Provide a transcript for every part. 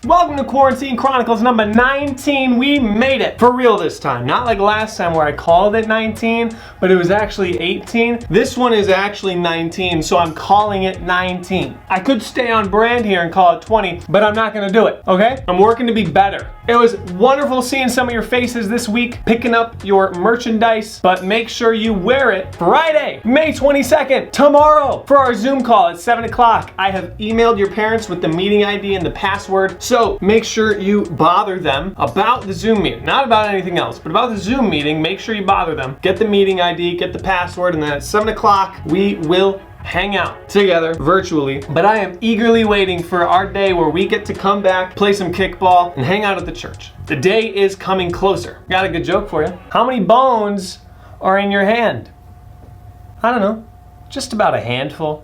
Welcome to Quarantine Chronicles number 19. We made it. For real this time. Not like last time where I called it 19, but it was actually 18. This one is actually 19, so I'm calling it 19. I could stay on brand here and call it 20, but I'm not gonna do it, okay? I'm working to be better. It was wonderful seeing some of your faces this week, picking up your merchandise, but make sure you wear it Friday, May 22nd, tomorrow, for our Zoom call at 7 o'clock. I have emailed your parents with the meeting ID and the password, so make sure you bother them about the Zoom meeting, not about anything else, but about the Zoom meeting. Make sure you bother them, get the meeting ID, get the password, and then at 7 o'clock, we will hang out together virtually. But I am eagerly waiting for our day where we get to come back, play some kickball, and hang out at the church. The day is coming closer. Got a good joke for you. How many bones are in your hand? I don't know, just about a handful.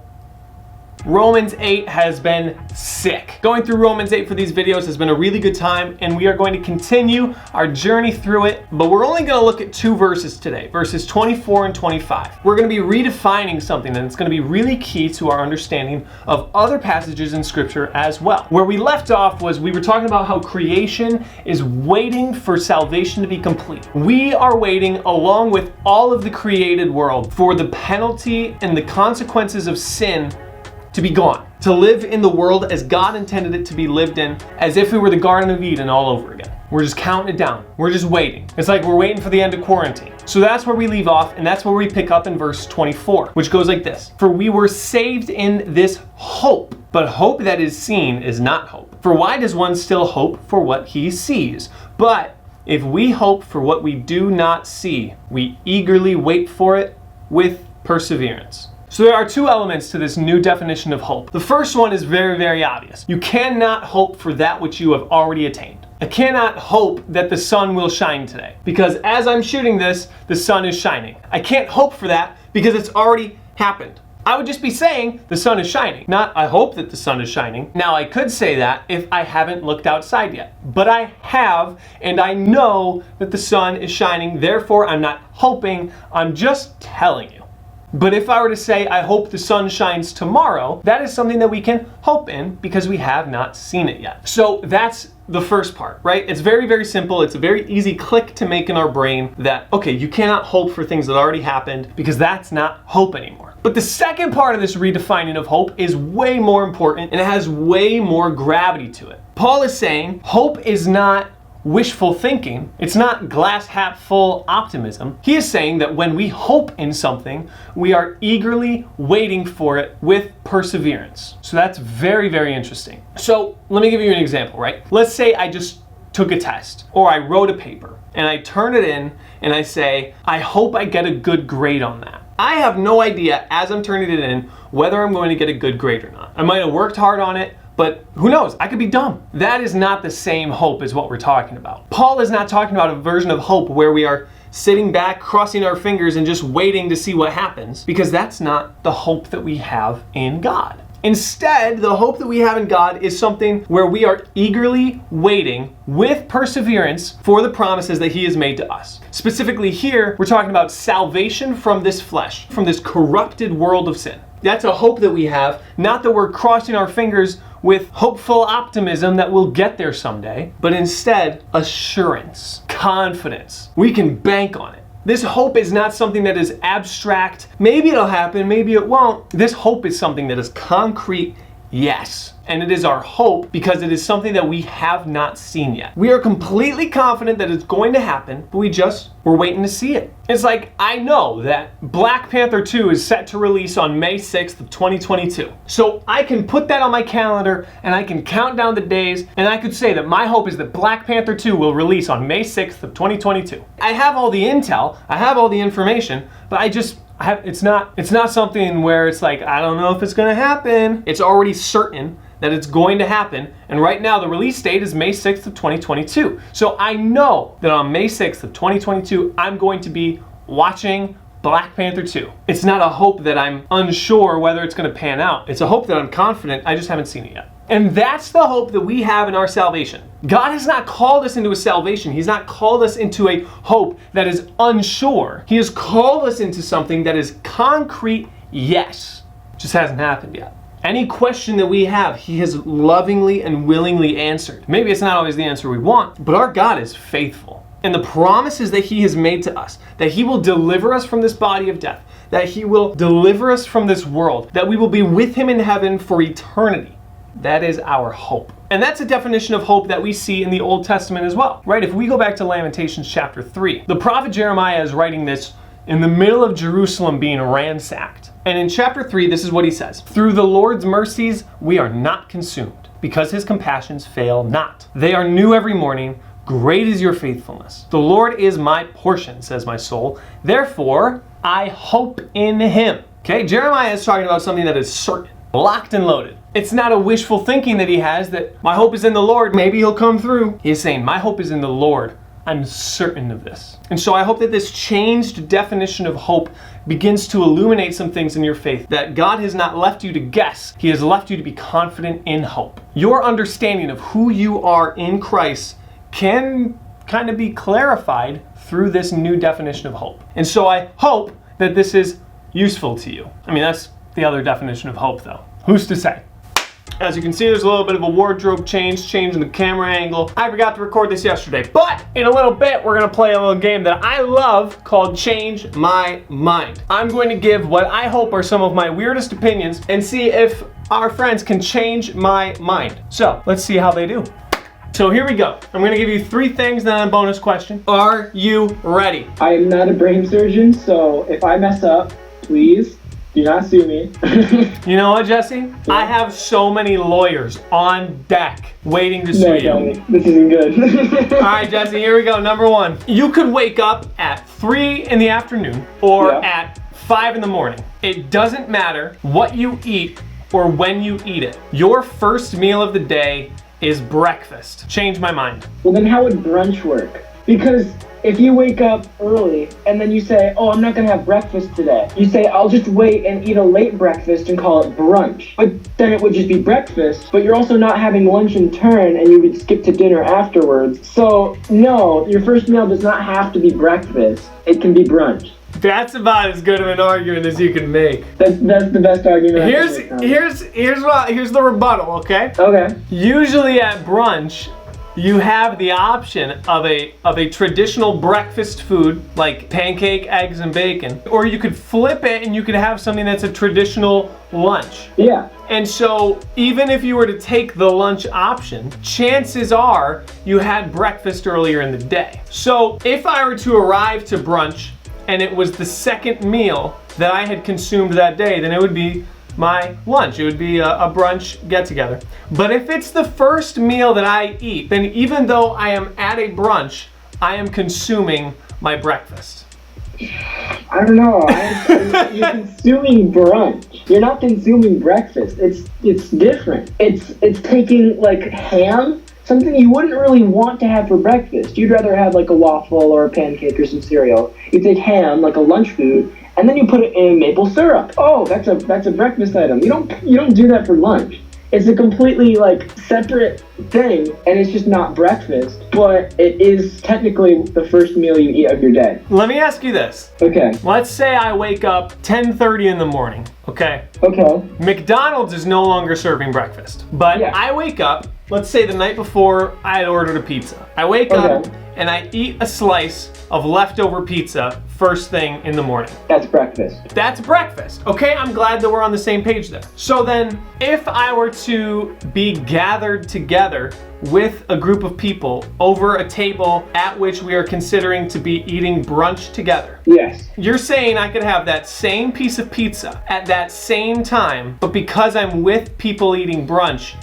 Romans 8 has been sick. Going through Romans 8 for these videos has been a really good time, and we are going to continue our journey through it, but we're only going to look at two verses today, verses 24 and 25. We're going to be redefining something that's going to be really key to our understanding of other passages in Scripture as well. Where we left off was we were talking about how creation is waiting for salvation to be complete. We are waiting, along with all of the created world, for the penalty and the consequences of sin to be gone, to live in the world as God intended it to be lived in, as if we were the Garden of Eden all over again. We're just counting it down. We're just waiting. It's like we're waiting for the end of quarantine. So that's where we leave off, and that's where we pick up in verse 24, which goes like this. For we were saved in this hope, but hope that is seen is not hope. For why does one still hope for what he sees? But if we hope for what we do not see, we eagerly wait for it with perseverance. So there are two elements to this new definition of hope. The first one is very, very obvious. You cannot hope for that which you have already attained. I cannot hope that the sun will shine today, because as I'm shooting this, the sun is shining. I can't hope for that because it's already happened. I would just be saying the sun is shining, not I hope that the sun is shining. Now I could say that if I haven't looked outside yet, but I have, and I know that the sun is shining. Therefore, I'm not hoping, I'm just telling you. But if I were to say, I hope the sun shines tomorrow, that is something that we can hope in because we have not seen it yet. So that's the first part, right? It's very, very simple. It's a very easy click to make in our brain that, okay, you cannot hope for things that already happened because that's not hope anymore. But the second part of this redefining of hope is way more important, and it has way more gravity to it. Paul is saying hope is not wishful thinking. It's not glass half full optimism. He is saying that when we hope in something, we are eagerly waiting for it with perseverance. So that's very, very interesting. So let me give you an example, right? Let's say I just took a test, or I wrote a paper, and I turn it in and I say, I hope I get a good grade on that. I have no idea as I'm turning it in whether I'm going to get a good grade or not. I might have worked hard on it, but who knows? I could be dumb. That is not the same hope as what we're talking about. Paul is not talking about a version of hope where we are sitting back, crossing our fingers, and just waiting to see what happens, because that's not the hope that we have in God. Instead, the hope that we have in God is something where we are eagerly waiting with perseverance for the promises that He has made to us. Specifically here, we're talking about salvation from this flesh, from this corrupted world of sin. That's a hope that we have, not that we're crossing our fingers with hopeful optimism that we'll get there someday, but instead assurance, confidence. We can bank on it. This hope is not something that is abstract. Maybe it'll happen, maybe it won't. This hope is something that is concrete, yes. And it is our hope because it is something that we have not seen yet. We are completely confident that it's going to happen, but we're waiting to see it. It's like, I know that Black Panther 2 is set to release on May 6th of 2022. So I can put that on my calendar and I can count down the days, and I could say that my hope is that Black Panther 2 will release on May 6th of 2022. I have all the intel, I have all the information, but it's not something where it's like, I don't know if it's gonna happen. It's already certain that it's going to happen, and right now the release date is May 6th of 2022. So I know that on May 6th of 2022, I'm going to be watching Black Panther 2. It's not a hope that I'm unsure whether it's gonna pan out. It's a hope that I'm confident, I just haven't seen it yet. And that's the hope that we have in our salvation. God has not called us into a salvation. He's not called us into a hope that is unsure. He has called us into something that is concrete, yes. Just hasn't happened yet. Any question that we have, he has lovingly and willingly answered. Maybe it's not always the answer we want, but our God is faithful. And the promises that he has made to us, that he will deliver us from this body of death, that he will deliver us from this world, that we will be with him in heaven for eternity. That is our hope. And that's a definition of hope that we see in the Old Testament as well, right? If we go back to Lamentations chapter 3, the prophet Jeremiah is writing this in the middle of Jerusalem being ransacked. And in chapter 3, this is what he says. Through the Lord's mercies, we are not consumed, because his compassions fail not. They are new every morning. Great is your faithfulness. The Lord is my portion, says my soul. Therefore, I hope in him. Okay, Jeremiah is talking about something that is certain, locked and loaded. It's not a wishful thinking that he has that my hope is in the Lord, maybe he'll come through. He is saying, my hope is in the Lord. I'm certain of this. And so I hope that this changed definition of hope begins to illuminate some things in your faith, that God has not left you to guess. He has left you to be confident in hope. Your understanding of who you are in Christ can kind of be clarified through this new definition of hope. And so I hope that this is useful to you. I mean, that's the other definition of hope, though. Who's to say? As you can see, there's a little bit of a wardrobe change in the camera angle. I forgot to record this yesterday, but in a little bit, we're gonna play a little game that I love called Change My Mind. I'm going to give what I hope are some of my weirdest opinions and see if our friends can change my mind. So let's see how they do. So here we go. I'm gonna give you 3 things, then a bonus question. Are you ready? I am not a brain surgeon, so if I mess up, please do not sue me. You know what, Jesse? Yeah. I have so many lawyers on deck waiting to sue you. This isn't good. All right, Jesse, here we go. Number 1. You could wake up at 3 in the afternoon or at 5 in the morning. It doesn't matter what you eat or when you eat it. Your first meal of the day is breakfast. Change my mind. Well, then how would brunch work? Because if you wake up early and then you say, oh, I'm not gonna have breakfast today. You say, I'll just wait and eat a late breakfast and call it brunch. But then it would just be breakfast, but you're also not having lunch in turn and you would skip to dinner afterwards. So no, your first meal does not have to be breakfast. It can be brunch. That's about as good of an argument as you can make. That's the best argument. Here's the rebuttal, okay? Okay. Usually at brunch, you have the option of a traditional breakfast food like pancake, eggs, and bacon, or you could flip it and you could have something that's a traditional lunch. Yeah. And so even if you were to take the lunch option, chances are you had breakfast earlier in the day. So if I were to arrive to brunch and it was the second meal that I had consumed that day, then it would be my lunch. It would be a brunch get-together. But if it's the first meal that I eat, then even though I am at a brunch, I am consuming my breakfast. I don't know. You're consuming brunch. You're not consuming breakfast. It's different. It's taking like ham, something you wouldn't really want to have for breakfast. You'd rather have like a waffle or a pancake or some cereal. You take ham, like a lunch food, and then you put it in maple syrup. Oh, that's a breakfast item. You don't do that for lunch. It's a completely like separate thing, and it's just not breakfast, but it is technically the first meal you eat of your day. Let me ask you this. Okay. Let's say I wake up 10:30 in the morning, okay? Okay. McDonald's is no longer serving breakfast, but Yeah. I wake up, let's say the night before I had ordered a pizza. I wake up and I eat a slice of leftover pizza first thing in the morning. That's breakfast. That's breakfast. Okay, I'm glad that we're on the same page there. So then, if I were to be gathered together with a group of people over a table at which we are considering to be eating brunch together. Yes. You're saying I could have that same piece of pizza at that same time, but because I'm with people eating brunch,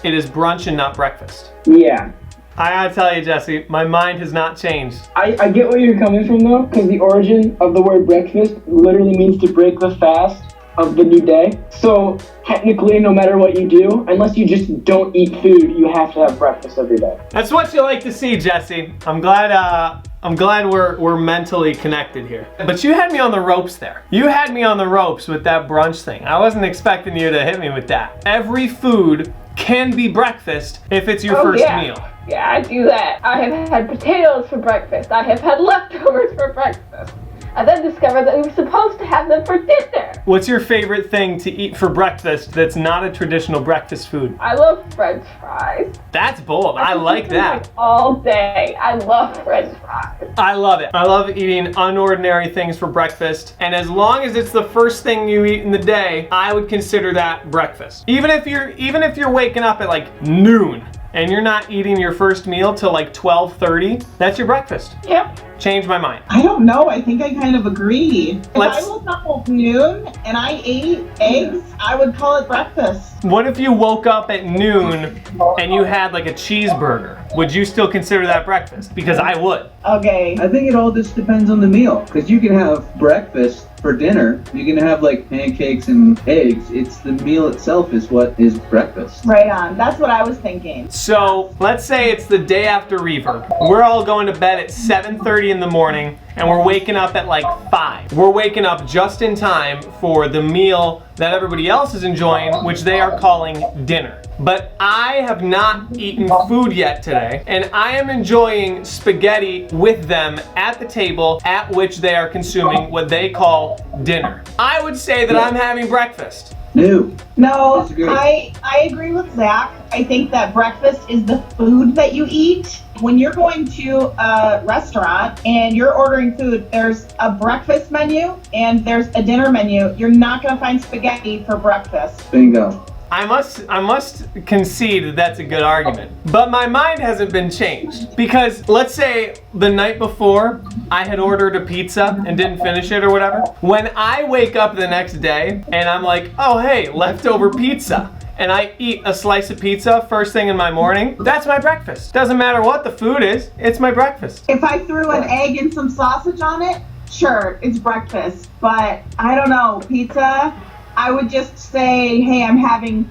it is brunch and not breakfast. Yeah. I gotta tell you, Jesse, my mind has not changed. I get where you're coming from though, because the origin of the word breakfast literally means to break the fast of the new day. So technically, no matter what you do, unless you just don't eat food, you have to have breakfast every day. That's what you like to see, Jesse. I'm glad we're mentally connected here. But you had me on the ropes there. You had me on the ropes with that brunch thing. I wasn't expecting you to hit me with that. Every food can be breakfast if it's your first meal. Yeah, I do that. I have had potatoes for breakfast. I have had leftovers for breakfast. I then discovered that we were supposed to have them for dinner. What's your favorite thing to eat for breakfast that's not a traditional breakfast food? I love French fries. That's bold. I could like eat them, that. all day. I love French fries. I love it. I love eating unordinary things for breakfast. And as long as it's the first thing you eat in the day, I would consider that breakfast. Even if you're waking up at like noon and you're not eating your first meal till like 12:30, that's your breakfast. Yep. Change my mind. I don't know. I think I kind of agree. If Let's- I woke up at noon and I ate eggs, I would call it breakfast. What if you woke up at noon and you had like a cheeseburger? Would you still consider that breakfast? Because I would. Okay. I think it all just depends on the meal. Because you can have breakfast for dinner. You can have like pancakes and eggs. It's the meal itself is what is breakfast. Right on. That's what I was thinking. So let's say it's the day after Reverb. We're all going to bed at 7:30 in the morning and we're waking up at like 5. We're waking up just in time for the meal that everybody else is enjoying, which they are calling dinner. But I have not eaten food yet today, and I am enjoying spaghetti with them at the table at which they are consuming what they call dinner. I would say that I'm having breakfast. No. No, Disagree. I agree with Zach. I think that breakfast is the food that you eat. When you're going to a restaurant and you're ordering food, there's a breakfast menu and there's a dinner menu. You're not going to find spaghetti for breakfast. Bingo. I must concede that that's a good argument. But my mind hasn't been changed. Because let's say the night before I had ordered a pizza and didn't finish it or whatever. When I wake up the next day and I'm like, oh hey, leftover pizza, and I eat a slice of pizza first thing in my morning, that's my breakfast. Doesn't matter what the food is, it's my breakfast. If I threw an egg and some sausage on it, sure, it's breakfast. But I don't know, pizza, I would just say, hey,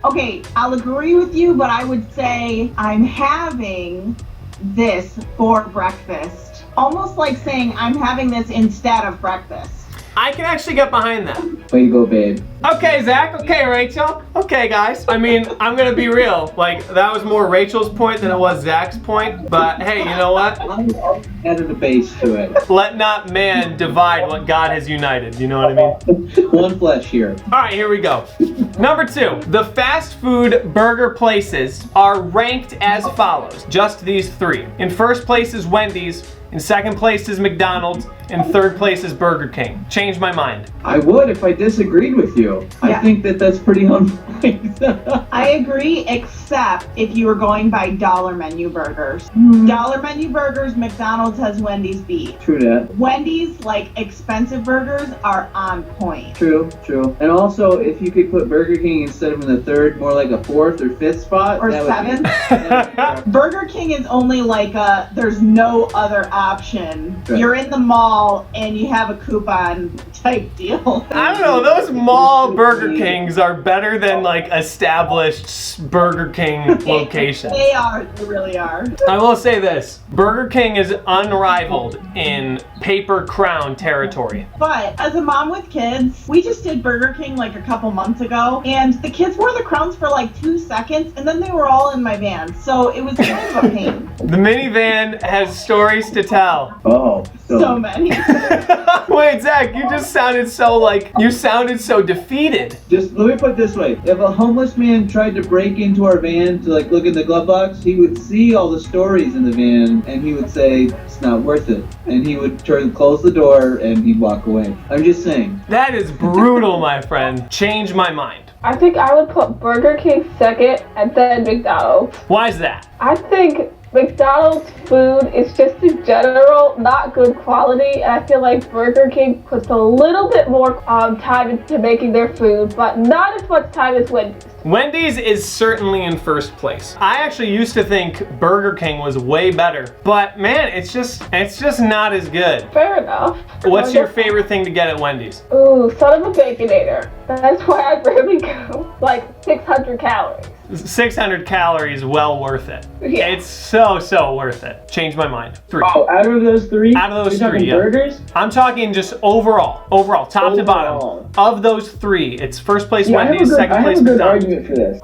okay, I'll agree with you, but I would say I'm having this for breakfast. Almost like saying I'm having this instead of breakfast. I can actually get behind that. Way to go, babe. Okay, Zach. Okay, Rachel. Okay, guys. I mean, I'm gonna be real. Like, that was more Rachel's point than it was Zach's point. But hey, you know what? I added a base to it. Let not man divide what God has united. You know what I mean? One flesh here. All right, here we go. Number 2, the fast food burger places are ranked as follows. Just these 3. In first place is Wendy's. In second place is McDonald's. In third place is Burger King. Change my mind. I would if I disagreed with you. I Yeah. think that's pretty on point. I agree, except if you were going by dollar menu burgers. Dollar menu burgers, McDonald's has Wendy's beat. True that. Wendy's, like, expensive burgers are on point. True. And also, if you could put Burger King instead of in the third, more like a 4th or 5th spot. Or that would be- 7th. Burger King is only like there's no other option. Right. You're in the mall and you have a coupon type deal. I don't know. Those mall Burger Kings are better than like established Burger King locations. They are. They really are. I will say this. Burger King is unrivaled in paper crown territory. But as a mom with kids, we just did Burger King like a couple months ago, and the kids wore the crowns for like 2 seconds, and then they were all in my van. So it was kind of a pain. The minivan has stories to tell. Oh, So many. Wait, Zach, you sounded so defeated. Just let me put it this way: if a homeless man tried to break into our van to like look in the glove box, he would see all the stories in the van, and he would say it's not worth it, and he would close the door, and he'd walk away. I'm just saying. That is brutal, my friend. Change my mind. I think I would put Burger King second and then McDonald's. Why is that? I think McDonald's food is just in general not good quality, and I feel like Burger King puts a little bit more time into making their food, but not as much time as Wendy's. Wendy's is certainly in first place. I actually used to think Burger King was way better, but man, it's just not as good. Fair enough. What's your favorite thing to get at Wendy's? Ooh, son of a Baconator. That's why I rarely go. Like 600 calories. 600 calories, well worth it. Yeah. It's so worth it. Change my mind. 3. Oh, out of those 3? Out of those You're 3, talking yeah. burgers? I'm talking just overall, top to bottom. Overall. Of those 3, it's first place Yeah, Wendy's, second I place have a good McDonald's. argument for this.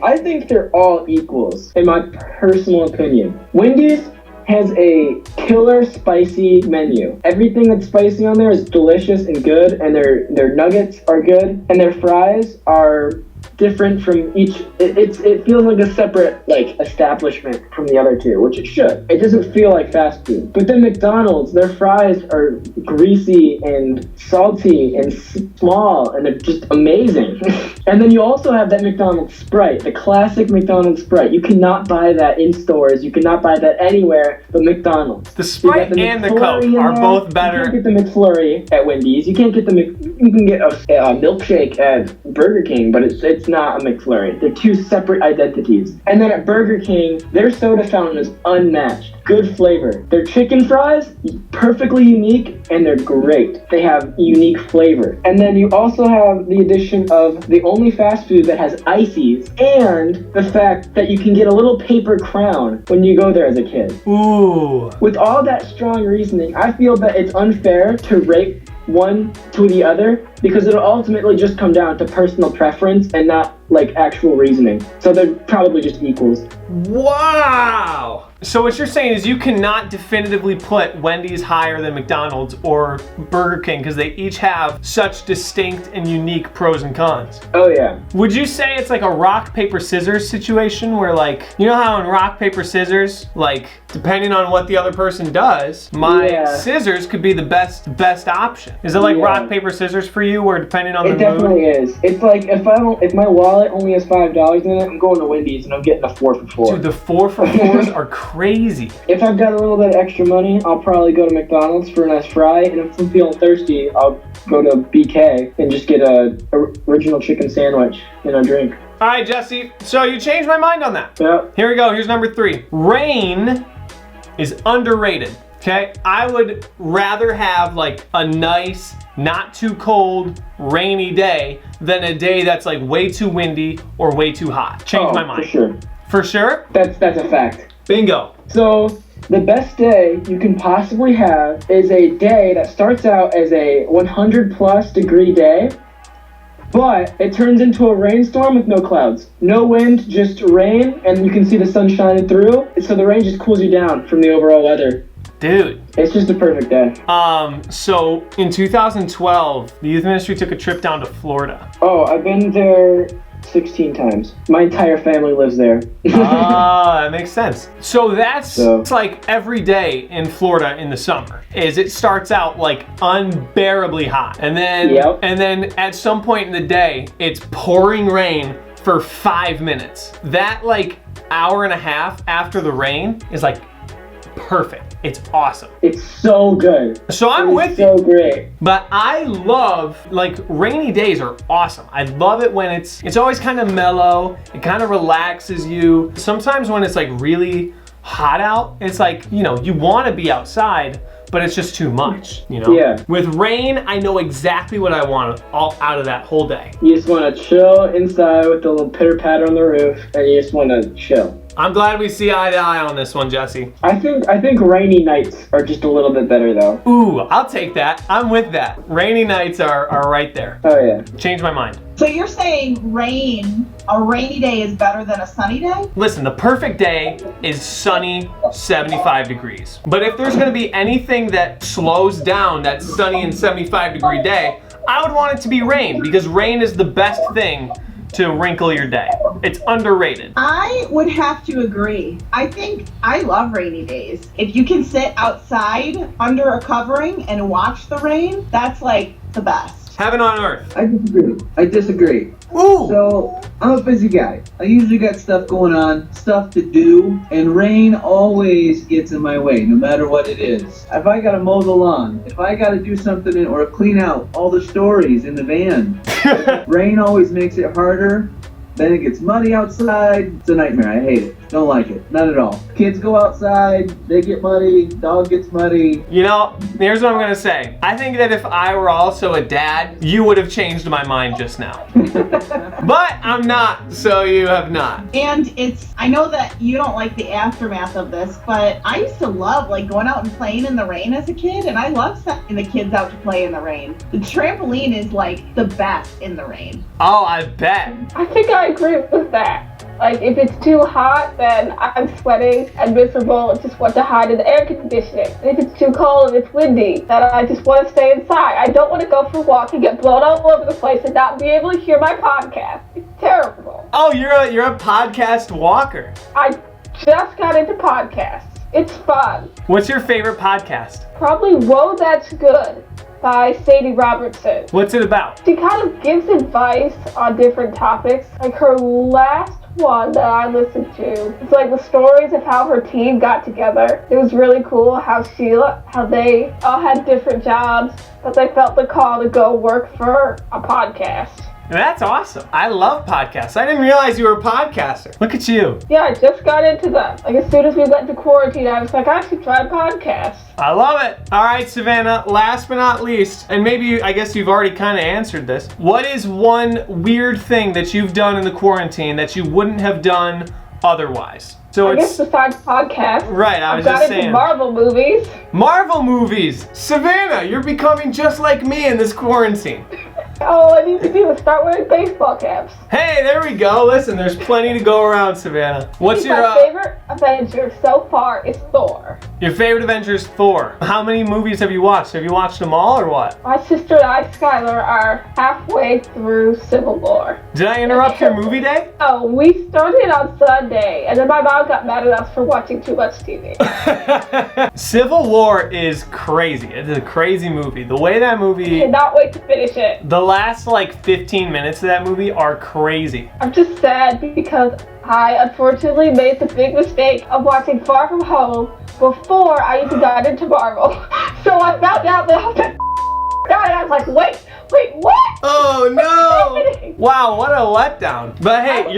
I think they're all equals, in my personal opinion. Wendy's has a killer spicy menu. Everything that's spicy on there is delicious and good, and their nuggets are good, and their fries are different from each. It feels like a separate like establishment from the other two, which it should. It doesn't feel like fast food. But then McDonald's, their fries are greasy and salty and small, and they're just amazing. And then you also have that McDonald's Sprite, the classic McDonald's Sprite. You cannot buy that in stores. You cannot buy that anywhere but McDonald's. The Sprite and the Coke are both better. You can't get the McFlurry at Wendy's. You can't get you can get a milkshake at Burger King, but it's not a McFlurry. They're two separate identities. And then at Burger King, their soda fountain is unmatched. Good flavor. Their chicken fries, perfectly unique, and they're great. They have unique flavor. And then you also have the addition of the only fast food that has ices, and the fact that you can get a little paper crown when you go there as a kid. Ooh. With all that strong reasoning, I feel that it's unfair to rate one to the other, because it'll ultimately just come down to personal preference and not like actual reasoning. So they're probably just equals. Wow! So what you're saying is you cannot definitively put Wendy's higher than McDonald's or Burger King because they each have such distinct and unique pros and cons. Oh yeah. Would you say it's like a rock, paper, scissors situation where like, you know how in rock, paper, scissors, like depending on what the other person does, my scissors could be the best option. Is it like rock, paper, scissors for you where depending on the mood? It definitely is. It's like if my wallet only has $5 in it, I'm going to Wendy's and I'm getting a 4 for $4. Dude, the 4 for $4s are crazy. If I've got a little bit of extra money, I'll probably go to McDonald's for a nice fry, and if I'm feeling thirsty, I'll go to BK and just get a original chicken sandwich and a drink. All right, Jesse, so you changed my mind on that. Yep. Here we go, here's number 3. Rain is underrated, okay? I would rather have like a nice, not too cold, rainy day than a day that's like way too windy or way too hot. Change my mind. For sure. For sure? That's a fact. Bingo. So the best day you can possibly have is a day that starts out as a 100+ degree day, but it turns into a rainstorm with no clouds. No wind, just rain, and you can see the sun shining through. So the rain just cools you down from the overall weather. Dude. It's just a perfect day. So in 2012, the youth ministry took a trip down to Florida. Oh, I've been there 16 times. My entire family lives there. That makes sense. So it's like every day in Florida in the summer is it starts out like unbearably hot. And then at some point in the day, it's pouring rain for 5 minutes. That like hour and a half after the rain is like perfect. It's awesome. It's so good. So I'm with you. So great. But I love, like, rainy days are awesome. I love it when it's always kind of mellow. It kind of relaxes you. Sometimes when it's like really hot out, it's like, you know, you want to be outside, but it's just too much, you know? Yeah. With rain, I know exactly what I want all out of that whole day. You just want to chill inside with the little pitter patter on the roof, and you just want to chill. I'm glad we see eye to eye on this one, Jesse. I think rainy nights are just a little bit better though. Ooh, I'll take that. I'm with that. Rainy nights are right there. Oh yeah. Change my mind. So you're saying a rainy day is better than a sunny day? Listen, the perfect day is sunny, 75 degrees. But if there's gonna be anything that slows down that sunny and 75-degree day, I would want it to be rain, because rain is the best thing to wrinkle your day. It's underrated. I would have to agree. I think I love rainy days. If you can sit outside under a covering and watch the rain, that's like the best. Heaven on earth. I disagree. Ooh. So, I'm a busy guy. I usually got stuff going on, stuff to do, and rain always gets in my way, no matter what it is. If I gotta mow the lawn, if I gotta do something or clean out all the stories in the van, rain always makes it harder. Then it gets muddy outside. It's a nightmare. I hate it. Don't like it. Not at all. Kids go outside. They get muddy. Dog gets muddy. You know, here's what I'm going to say. I think that if I were also a dad, you would have changed my mind just now. But I'm not, so you have not. And I know that you don't like the aftermath of this, but I used to love like going out and playing in the rain as a kid, and I love sending the kids out to play in the rain. The trampoline is like the best in the rain. Oh, I bet. I think I agree with that. Like, if it's too hot, then I'm sweating and miserable and just want to hide in the air conditioning. And if it's too cold and it's windy, then I just want to stay inside. I don't want to go for a walk and get blown all over the place and not be able to hear my podcast. It's terrible. Oh, you're a podcast walker. I just got into podcasts. It's fun. What's your favorite podcast? Probably Whoa, That's Good by Sadie Robertson. What's it about? She kind of gives advice on different topics. Like her last one that I listened to, it's like the stories of how her team got together. It was really cool how they all had different jobs, but they felt the call to go work for a podcast. That's awesome. I love podcasts. I didn't realize you were a podcaster. Look at you. Yeah, I just got into them. Like, as soon as we went to quarantine, I was like, I should try podcasts. I love it. All right, Savannah, last but not least, and maybe I guess you've already kind of answered this. What is one weird thing that you've done in the quarantine that you wouldn't have done otherwise? So I guess besides podcasts, right, I was I've got just into saying. Marvel movies. Marvel movies. Savannah, you're becoming just like me in this quarantine. All I need to do is start wearing baseball caps. Hey, there we go. Listen, there's plenty to go around, Savannah. What's your My favorite Avenger so far is Thor. Your favorite Avenger is Thor. How many movies have you watched? Have you watched them all or what? My sister and I, Skylar, are halfway through Civil War. Did I interrupt your movie day? Oh, we started on Sunday, and then my mom got mad at us for watching too much TV. Civil War is crazy. It's a crazy movie. The way that movie... Cannot wait to finish it. The last like 15 minutes of that movie are crazy. I'm just sad because I unfortunately made the big mistake of watching Far From Home before I even got into Marvel. So I found out that I was like, and I was like, wait, what? Oh no! Wow, what a letdown. But hey,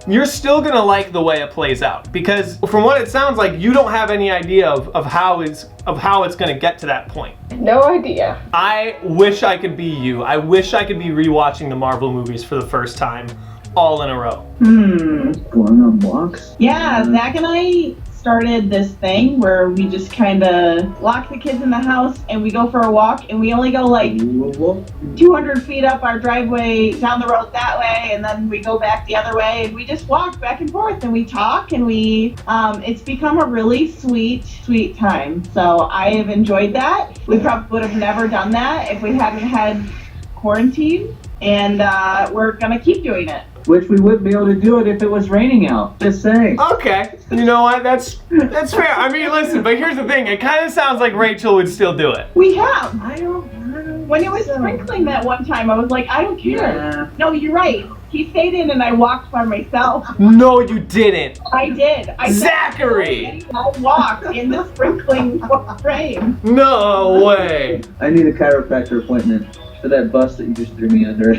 you're still gonna like the way it plays out, because from what it sounds like, you don't have any idea of how it's gonna get to that point. No idea. I wish I could be you. I wish I could be rewatching the Marvel movies for the first time, all in a row. Going on walks. Yeah, Zach and I started this thing where we just kind of lock the kids in the house and we go for a walk, and we only go like 200 feet up our driveway down the road that way, and then we go back the other way, and we just walk back and forth and we talk, and it's become a really sweet time. So I have enjoyed that. We probably would have never done that if we hadn't had quarantine, and we're gonna keep doing it. Which we wouldn't be able to do it if it was raining out. Just saying. Okay, you know what? That's fair. I mean, listen, but here's the thing. It kind of sounds like Rachel would still do it. We have. I don't. When it was sprinkling that one time, I was like, I don't care. Yeah. No, you're right. He stayed in and I walked by myself. No, you didn't. I did. Zachary! I walked in the sprinkling rain. No way. I need a chiropractor appointment for that bus that you just threw me under.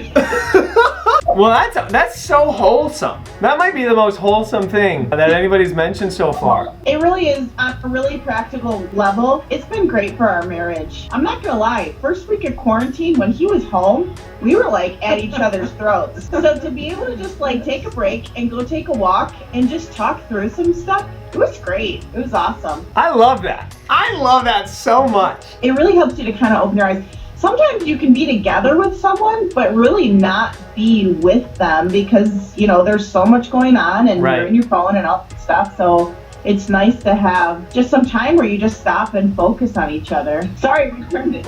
Well, that's so wholesome. That might be the most wholesome thing that anybody's mentioned so far. It really is on a really practical level. It's been great for our marriage. I'm not gonna lie. First week of quarantine, when he was home, we were like at each other's throats. So to be able to just like take a break and go take a walk and just talk through some stuff, it was great. It was awesome. I love that. I love that so much. It really helps you to kind of open your eyes. Sometimes you can be together with someone, but really not be with them because, you know, there's so much going on and Right. you're in your phone and all that stuff. So it's nice to have just some time where you just stop and focus on each other. Sorry,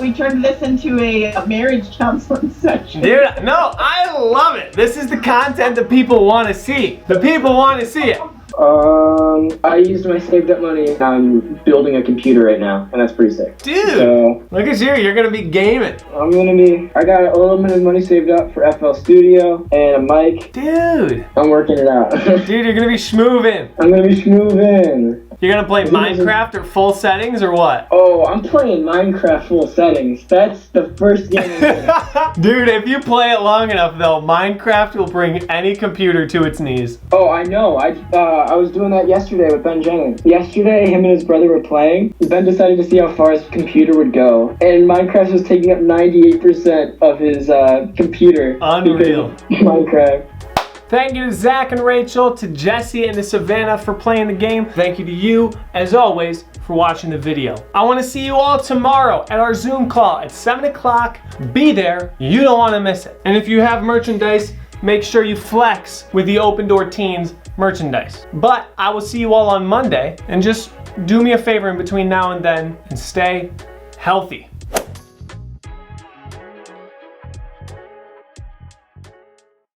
we turned this into a marriage counseling session. Dude, no, I love it. This is the content that people want to see. The people want to see it. I used my saved up money. I'm building a computer right now, and that's pretty sick. Dude, So look at you. You're going to be gaming. I got a little bit of money saved up for FL Studio and a mic. Dude. I'm working it out. Dude, you're going to be schmoovin'. I'm gonna be schmoovin'. You're going to play Minecraft at full settings or what? Oh, I'm playing Minecraft full settings. That's the first game I'm playing. Dude, if you play it long enough, though, Minecraft will bring any computer to its knees. Oh, I know. I was doing that yesterday with Ben Jennings. Yesterday, him and his brother were playing. Ben decided to see how far his computer would go, and Minecraft was taking up 98% of his computer. Unreal. Minecraft. Thank you to Zach and Rachel, to Jesse and to Savannah for playing the game. Thank you to you, as always, for watching the video. I want to see you all tomorrow at our Zoom call at 7 o'clock. Be there. You don't want to miss it. And if you have merchandise make sure you flex with the Open Door Teens merchandise. But I will see you all on Monday, and just do me a favor in between now and then and stay healthy.